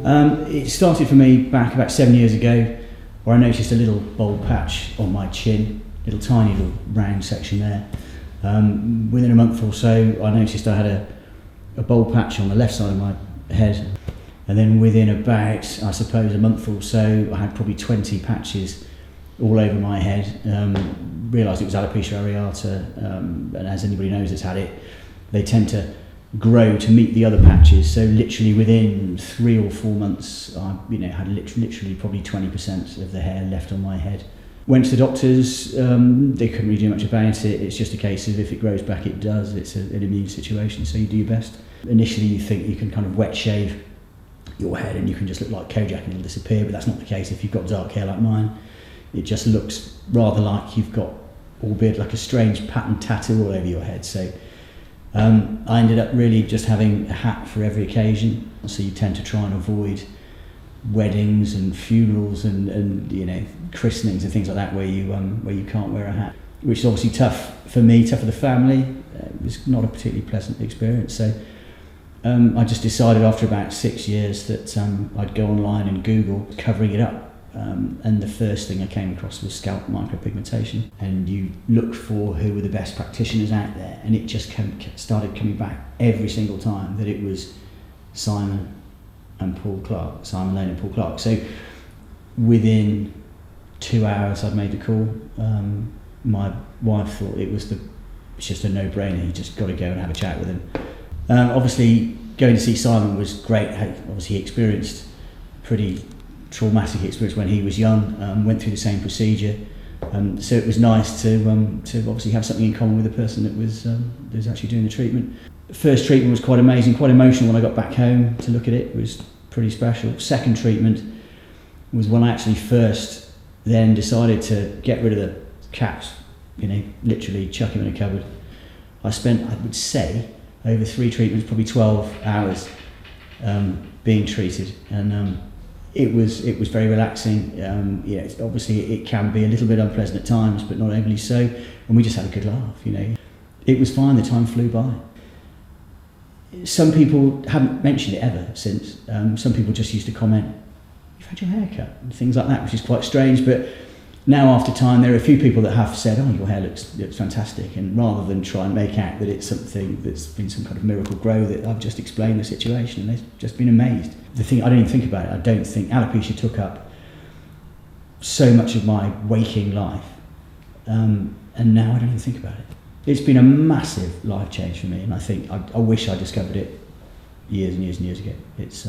It started for me back about 7 years ago, where I noticed a little bald patch on my chin, little tiny little round section there. Within a month or so, I noticed I had a bald patch on the left side of my head, and then within about, I suppose, a month or so, I had probably 20 patches all over my head. Realised it was alopecia areata, and as anybody knows that's had it, they tend to grow to meet the other patches. So literally within 3 or 4 months, I had literally probably 20% of the hair left on my head. Went to the doctors, they couldn't really do much about it. It's just a case of if it grows back, it does. It's an immune situation, so you do your best. Initially you think you can kind of wet shave your head and you can just look like Kojak and it'll disappear, but that's not the case if you've got dark hair like mine. It just looks rather like you've got, albeit like a strange pattern tattoo all over your head. So I ended up really just having a hat for every occasion. So you tend to try and avoid weddings and funerals and christenings and things like that where you can't wear a hat, which is obviously tough for me, tough for the family. It was not a particularly pleasant experience. So I just decided after about 6 years that I'd go online and Google covering it up. And the first thing I came across was scalp micropigmentation, and you look for who were the best practitioners out there, and it just started coming back every single time that it was Simon Lane and Paul Clark. So within 2 hours I'd made the call. My wife thought it's just a no-brainer. You just got to go and have a chat with him. Obviously going to see Simon was great. Obviously he experienced pretty traumatic experience when he was young, went through the same procedure, so it was nice to obviously have something in common with the person that was actually doing the treatment. The first treatment was quite amazing, quite emotional. When I got back home to look at it, it was pretty special. Second treatment was when I actually first then decided to get rid of the caps, literally chuck him in a cupboard. I spent, I would say, over 3 treatments, probably 12 hours being treated, and it was very relaxing. Obviously it can be a little bit unpleasant at times, but not overly so. And we just had a good laugh. It was fine. The time flew by. Some people haven't mentioned it ever since. Some people just used to comment, "You've had your hair cut," and things like that, which is quite strange. But now, after time, there are a few people that have said, "Oh, your hair looks fantastic," and rather than try and make out that it's something that's been some kind of miracle grow, that I've just explained the situation, and they've just been amazed. The thing, I don't even think about it. I don't think alopecia took up so much of my waking life, and now I don't even think about it. It's been a massive life change for me, and I think I wish I discovered it years and years and years ago. It's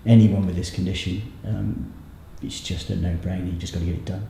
anyone with this condition, it's just a no-brainer. You just got to get it done.